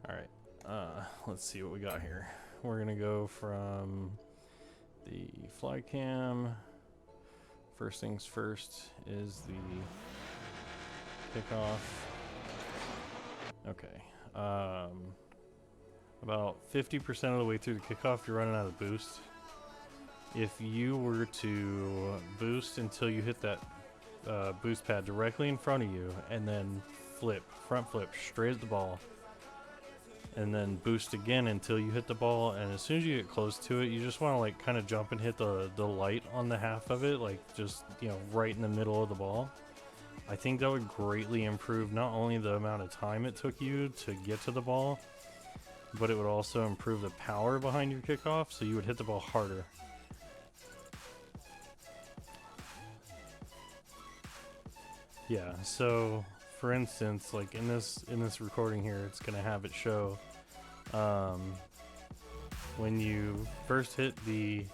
Alright, let's see what we got here. We're gonna go from the fly cam. First things first is the kickoff. Okay, about 50% of the way through the kickoff, you're running out of boost. If you were to boost until you hit that boost pad directly in front of you, and then front flip straight at the ball, and then boost again until you hit the ball, and as soon as you get close to it, you just want to like kind of jump and hit the light on the half of it, like just, you know, right in the middle of the ball. I think that would greatly improve not only the amount of time it took you to get to the ball, but it would also improve the power behind your kickoff, so you would hit the ball harder. Yeah, so for instance, like in this recording here, it's gonna have it show when you first hit the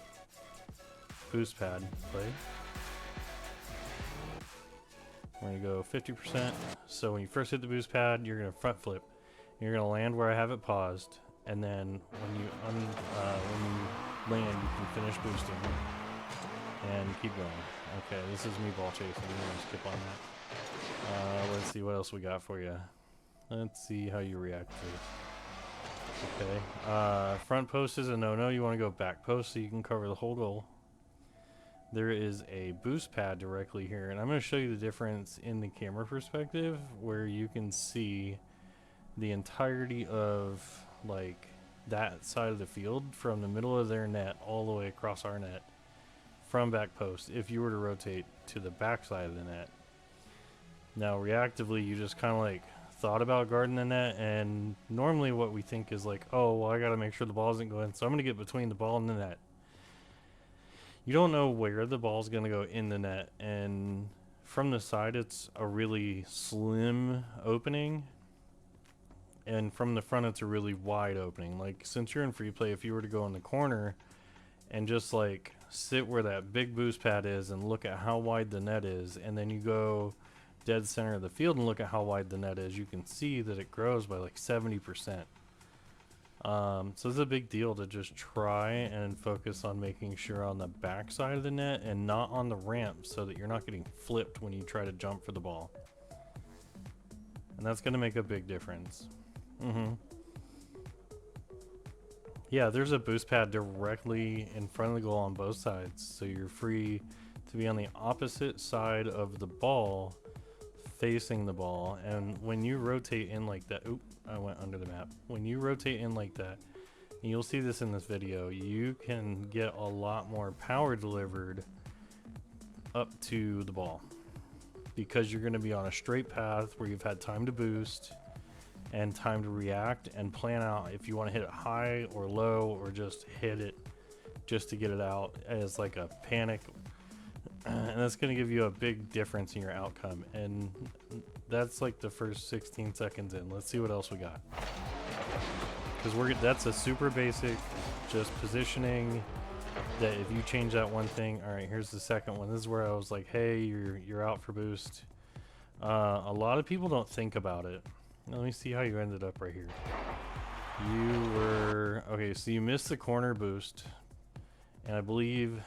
boost pad. Play. We're gonna go 50%. So when you first hit the boost pad, you're gonna front flip. You're gonna land where I have it paused, and then when you land, you can finish boosting and keep going. Okay, this is me ball chasing. We're gonna skip on that. Let's see what else we got for you. Let's see how you react to this. Okay, front post is a no-no. You want to go back post so you can cover the whole goal. There is a boost pad directly here, and I'm going to show you the difference in the camera perspective, where you can see the entirety of like that side of the field from the middle of their net all the way across our net from back post if you were to rotate to the back side of the net. Now reactively, you just kind of like thought about guarding the net, and normally what we think is like, oh well, I gotta make sure the ball isn't going, so I'm gonna get between the ball and the net. You don't know where the ball's gonna go in the net, and from the side it's a really slim opening, and from the front it's a really wide opening. Like, since you're in free play, if you were to go in the corner and just like sit where that big boost pad is and look at how wide the net is, and then you go dead center of the field and look at how wide the net is, you can see that it grows by like 70%. So it's a big deal to just try and focus on making sure on the back side of the net and not on the ramp, so that you're not getting flipped when you try to jump for the ball. And that's going to make a big difference. Yeah, there's a boost pad directly in front of the goal on both sides, so you're free to be on the opposite side of the ball, facing the ball. And when you rotate in like that, oop, I went under the map. When you rotate in like that, and you'll see this in this video, you can get a lot more power delivered up to the ball, because you're going to be on a straight path where you've had time to boost and time to react and plan out if you want to hit it high or low, or just hit it just to get it out as like a panic. And that's going to give you a big difference in your outcome. And that's like the first 16 seconds in. Let's see what else we got, because that's a super basic just positioning that if you change that one thing. All right, here's the second one. This is where I was like, hey, you're out for boost. A lot of people don't think about it. Let me see how you ended up right here. You were okay, so you missed the corner boost, and I believe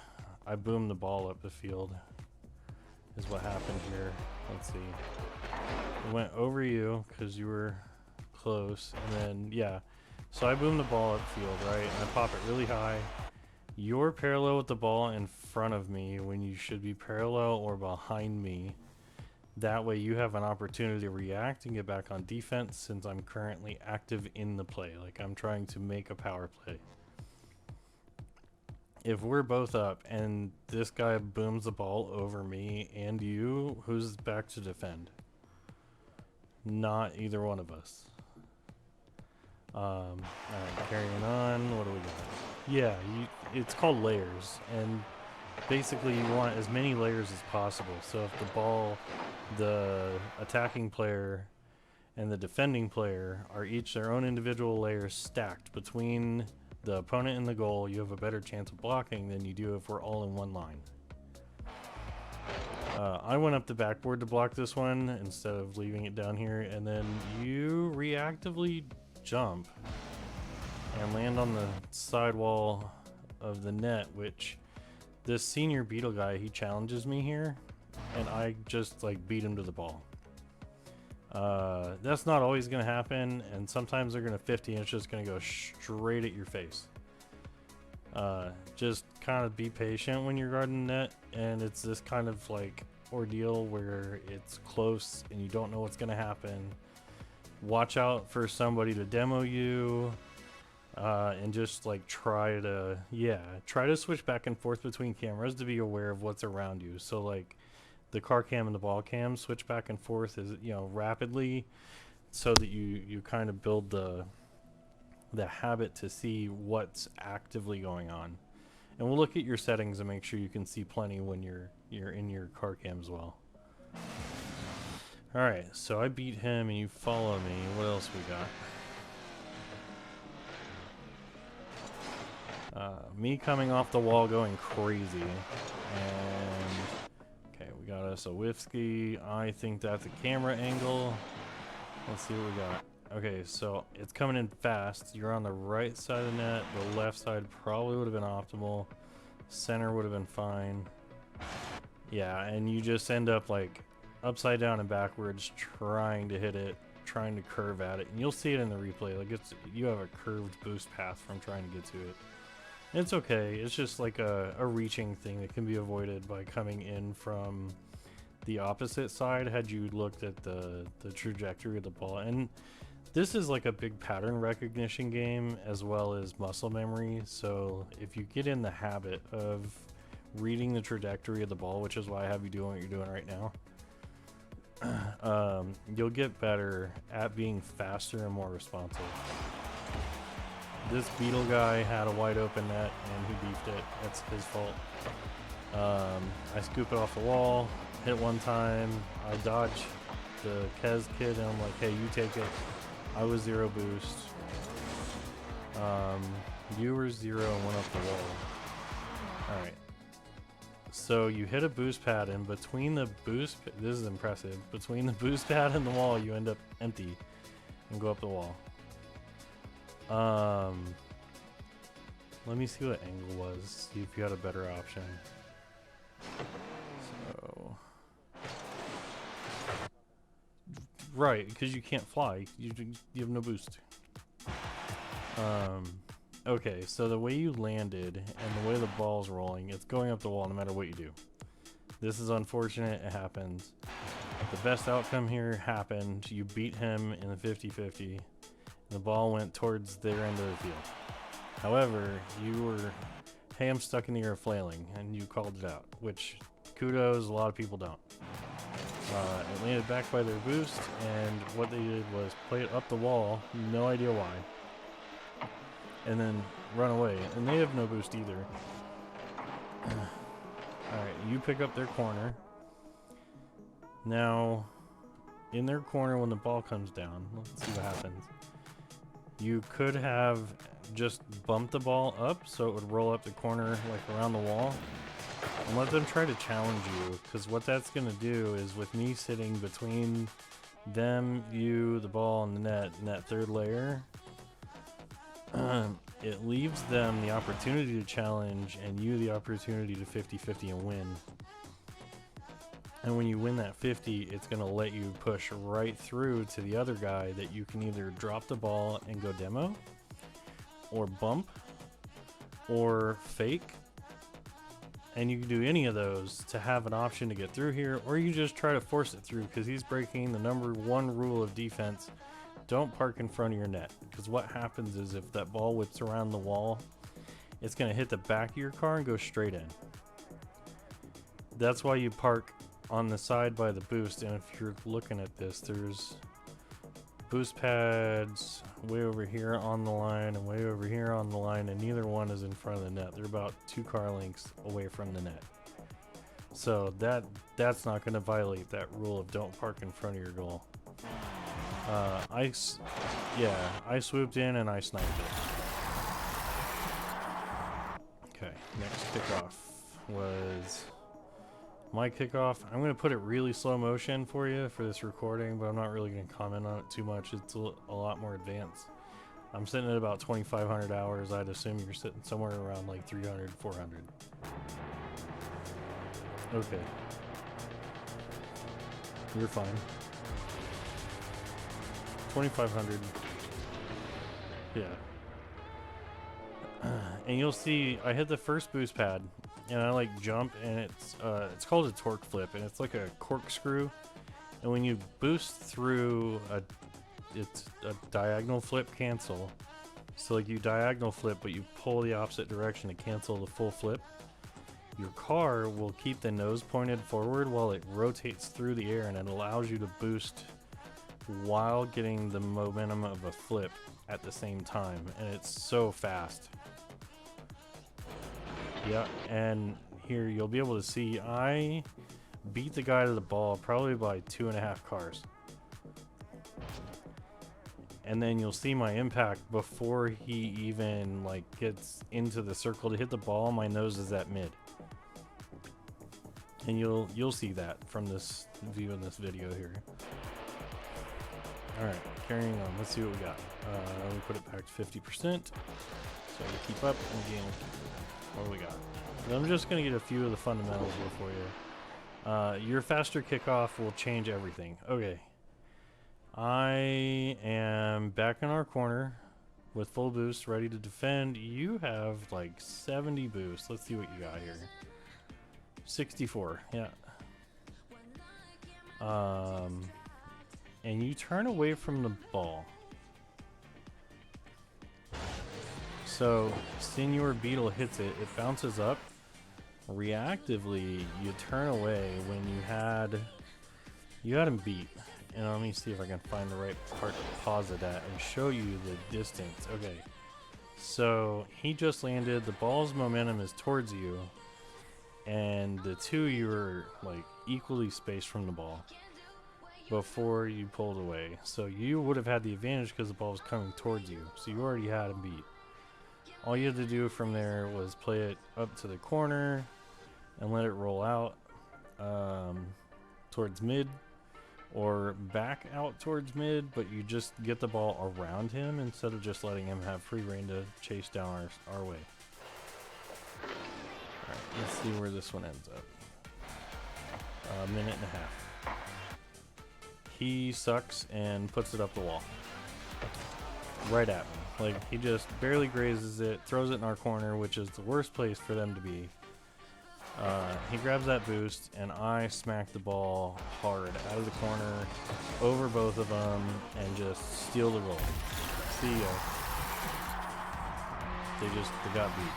I boomed the ball up the field is what happened here. Let's see. It went over you because you were close, and then yeah, so I boomed the ball up field, right, and I pop it really high. You're parallel with the ball in front of me when you should be parallel or behind me. That way you have an opportunity to react and get back on defense, since I'm currently active in the play, like I'm trying to make a power play. If we're both up and this guy booms the ball over me and you, who's back to defend? Not either one of us. Alright, carrying on. What do we got? Yeah, it's called layers, and basically you want as many layers as possible. So if the attacking player and the defending player are each their own individual layers stacked between the opponent and the goal, you have a better chance of blocking than you do if we're all in one line. I went up the backboard to block this one instead of leaving it down here, and then you reactively jump and land on the sidewall of the net, which this senior beetle guy, he challenges me here, and I just like beat him to the ball. That's not always going to happen, and sometimes they're going to 50 and it's just going to go straight at your face. Just kind of be patient when you're guarding the net, and it's this kind of like ordeal where it's close and you don't know what's going to happen. Watch out for somebody to demo you, and just like try to switch back and forth between cameras to be aware of what's around you. So like the car cam and the ball cam, switch back and forth as rapidly, so that you kind of build the habit to see what's actively going on. And we'll look at your settings and make sure you can see plenty when you're in your car cam as well. Alright, so I beat him and you follow me. What else we got? Me coming off the wall going crazy. And okay, we got us a whiskey. I think that's a camera angle. Let's see what we got. Okay, so it's coming in fast. You're on the right side of the net. The left side probably would have been optimal. Center would have been fine. Yeah, and you just end up like upside down and backwards trying to hit it, trying to curve at it. And you'll see it in the replay. Like you have a curved boost path from trying to get to it. It's okay. It's just like a reaching thing that can be avoided by coming in from the opposite side had you looked at the trajectory of the ball. And this is like a big pattern recognition game as well as muscle memory. So if you get in the habit of reading the trajectory of the ball, which is why I have you doing what you're doing right now, you'll get better at being faster and more responsive. This beetle guy had a wide open net and he beefed it. That's his fault. I scoop it off the wall, hit one time, I dodge the Kez kid and I'm like, hey, you take it. I was 0 boost. You were 0 and went up the wall. Alright. So you hit a boost pad, and between the boost... This is impressive. Between the boost pad and the wall, you end up empty and go up the wall. Let me see what angle was. See if you had a better option. So... Right, because you can't fly. You have no boost. Okay, so the way you landed and the way the ball's rolling, it's going up the wall no matter what you do. This is unfortunate. It happens. The best outcome here happened. You beat him in the 50-50. The ball went towards their end of the field. However, you were, hey, I'm stuck in the air flailing, and you called it out, which kudos, a lot of people don't. It landed back by their boost, and what they did was play it up the wall, no idea why, and then run away. And they have no boost either. Alright, you pick up their corner. Now, in their corner when the ball comes down, let's see what happens. You could have just bumped the ball up so it would roll up the corner like around the wall. And let them try to challenge you, because what that's going to do is, with me sitting between them, you, the ball, and the net in that third layer, it leaves them the opportunity to challenge and you the opportunity to 50-50 and win. And when you win that 50, it's going to let you push right through to the other guy that you can either drop the ball and go demo, or bump, or fake. And you can do any of those to have an option to get through here, or you just try to force it through, because he's breaking the #1 rule of defense. Don't park in front of your net, because what happens is if that ball whips around the wall, it's going to hit the back of your car and go straight in. That's why you park on the side by the boost. And if you're looking at this, there's boost pads way over here on the line and way over here on the line, and neither one is in front of the net. They're about 2 car lengths away from the net. So that's not going to violate that rule of don't park in front of your goal. I swooped in and I sniped it. Okay, next kickoff was my kickoff. I'm going to put it really slow motion for you for this recording, but I'm not really going to comment on it too much. It's a lot more advanced. I'm sitting at about 2,500 hours. I'd assume you're sitting somewhere around like 300, 400. Okay. You're fine. 2,500. Yeah. And you'll see I hit the first boost pad and I like jump, and it's called a torque flip, and it's like a corkscrew. And when you boost through it's a diagonal flip cancel. So like you diagonal flip, but you pull the opposite direction to cancel the full flip. Your car will keep the nose pointed forward while it rotates through the air, and it allows you to boost while getting the momentum of a flip at the same time, and it's so fast. Yeah, and here you'll be able to see I beat the guy to the ball probably by 2.5 cars. And then you'll see my impact before he even like gets into the circle to hit the ball. My nose is at mid, and you'll see that from this view in this video here. All right, carrying on. Let's see what we got. We put it back to 50%, so we keep up and gain. What do we got? And I'm just gonna get a few of the fundamentals here for you. Your faster kickoff will change everything. Okay. I am back in our corner with full boost, ready to defend. You have like 70 boost. Let's see what you got here. 64, yeah. And you turn away from the ball. So, Senior Beetle hits it, it bounces up. Reactively, you turn away when you had him beat. And let me see if I can find the right part to pause it at and show you the distance. Okay, so he just landed. The ball's momentum is towards you, and the two of you are like equally spaced from the ball before you pulled away. So you would have had the advantage because the ball was coming towards you. So you already had him beat. All you had to do from there was play it up to the corner and let it roll out towards mid, or back out towards mid, but you just get the ball around him instead of just letting him have free reign to chase down our way. Alright, let's see where this one ends up. A minute and a half. He sucks and puts it up the wall. Right at me. Like, he just barely grazes it, throws it in our corner, which is the worst place for them to be. He grabs that boost, and I smack the ball hard out of the corner, over both of them, and just steal the goal. See ya. They got beat.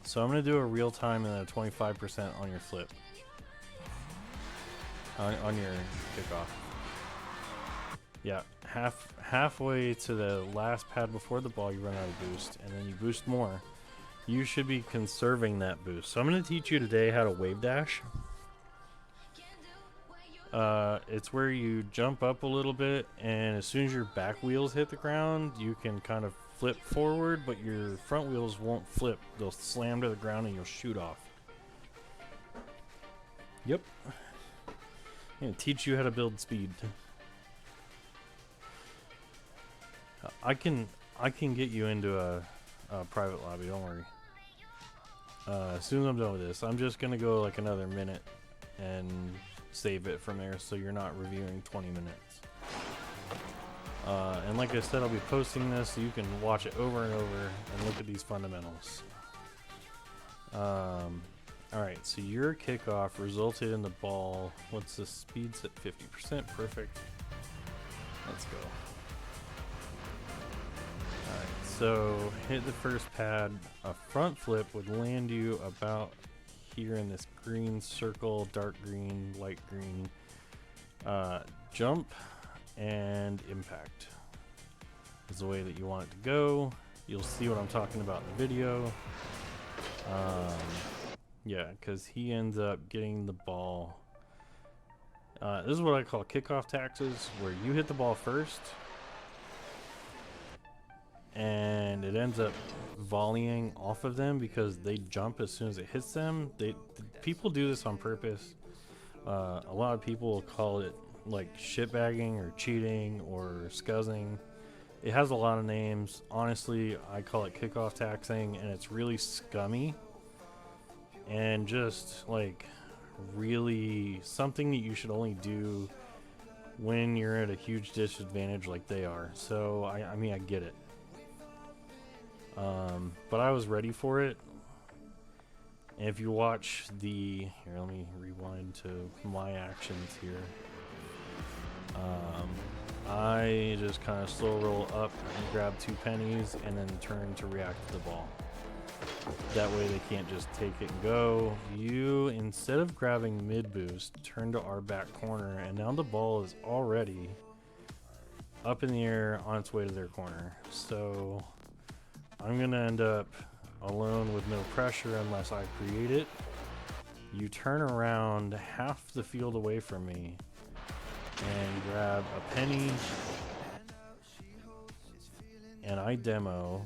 So I'm gonna do a real time and then a 25% on your flip, on your kickoff. Yeah, halfway to the last pad before the ball, you run out of boost, and then you boost more. You should be conserving that boost. So I'm going to teach you today how to wave dash. It's where you jump up a little bit, and as soon as your back wheels hit the ground, you can kind of flip forward, but your front wheels won't flip. They'll slam to the ground and you'll shoot off. Yep. I'm going to teach you how to build speed. I can get you into a private lobby, don't worry. As soon as I'm done with this, I'm just gonna go like another minute and save it from there, so you're not reviewing 20 minutes. And like I said, I'll be posting this so you can watch it over and over and look at these fundamentals. Alright, so your kickoff resulted in the ball. What's the speed's at 50%? Perfect. Let's go. So hit the first pad. A front flip would land you about here in this green circle, dark green, light green. Jump and impact is the way that you want it to go. You'll see what I'm talking about in the video. Yeah, because he ends up getting the ball. This is what I call kickoff taxes, where you hit the ball first, and it ends up volleying off of them because they jump as soon as it hits them. People do this on purpose. A lot of people will call it like shitbagging or cheating or scuzzing. It has a lot of names. Honestly, I call it kickoff taxing, and it's really scummy and just like really something that you should only do when you're at a huge disadvantage like they are. So I mean, I get it, but I was ready for it. And if you watch the here, let me rewind to my actions here. I just kind of slow roll up and grab 2 pennies and then turn to react to the ball. That way they can't just take it and go. You, instead of grabbing mid boost, turn to our back corner, and now the ball is already up in the air on its way to their corner. So I'm gonna end up alone with no pressure unless I create it. You turn around half the field away from me and grab a penny, and I demo.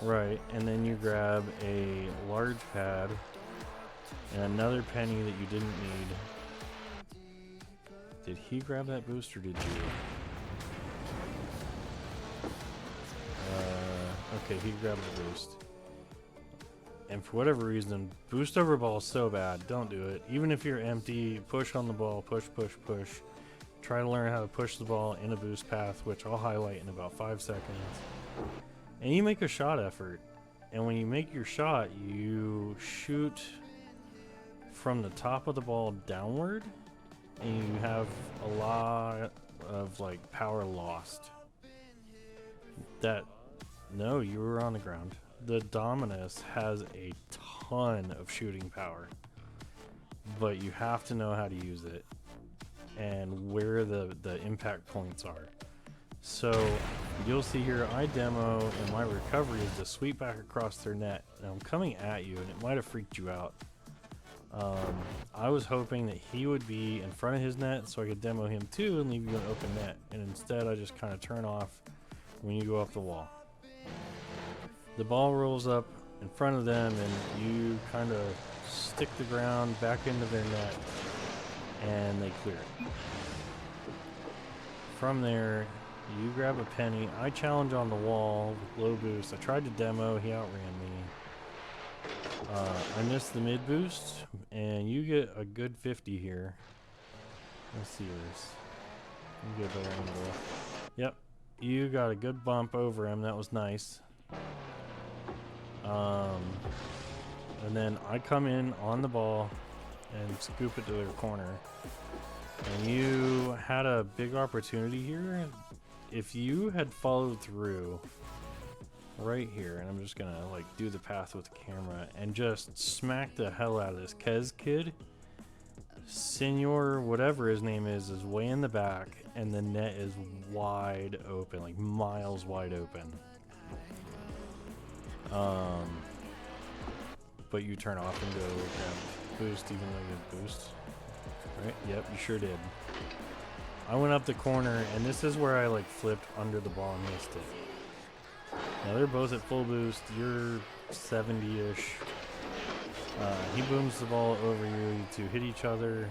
Right, and then you grab a large pad and another penny that you didn't need. Did he grab that boost or did you? Okay, he grabbed the boost. And for whatever reason, boost over ball is so bad. Don't do it. Even if you're empty, push on the ball, push, push, push. Try to learn how to push the ball in a boost path, which I'll highlight in about 5 seconds. And you make a shot effort. And when you make your shot, you shoot from the top of the ball downward, and you have a lot of like power lost. No, you were on the ground. The Dominus has a ton of shooting power, but you have to know how to use it and where the impact points are. So you'll see here, I demo, and my recovery is to sweep back across their net. Now I'm coming at you, and it might have freaked you out. I was hoping that he would be in front of his net so I could demo him too and leave you an open net, and instead I just kind of turn off when you go off the wall. The ball rolls up in front of them, and you kind of stick the ground back into their net, and they clear it. From there, you grab a penny. I challenge on the wall with low boost. I tried to demo. He outran me. I missed the mid boost, and you get a good 50 here. Let's see this. You get a better angle. Yep, you got a good bump over him. That was nice. And then I come in on the ball and scoop it to their corner. And you had a big opportunity here. If you had followed through right here, and I'm just gonna like do the path with the camera and just smack the hell out of this Kez kid. Senor, whatever his name is way in the back, and the net is wide open, like miles wide open. But you turn off and go grab boost, even though you have boost. Right? Yep, you sure did. I went up the corner, and this is where I like flipped under the ball and missed it. Now they're both at full boost. You're 70-ish. He booms the ball over you. You two hit each other,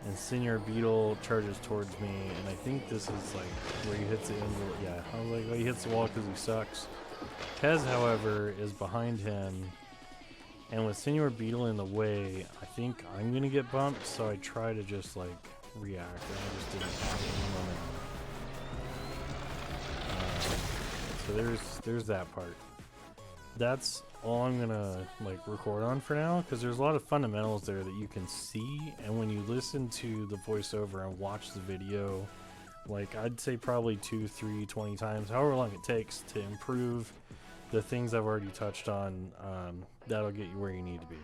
and Senior Beetle charges towards me, and I think this is like where he hits the angle. Yeah, I was like, well, he hits the wall because he sucks. Kez, however, is behind him, and with Senior Beetle in the way, I think I'm gonna get bumped, so I try to just like react, and I just didn't have any momentum. So there's that part. That's all I'm gonna like record on for now, because there's a lot of fundamentals there that you can see, and when you listen to the voiceover and watch the video, like I'd say probably 2, 3, 20 times, however long it takes to improve the things I've already touched on, that'll get you where you need to be.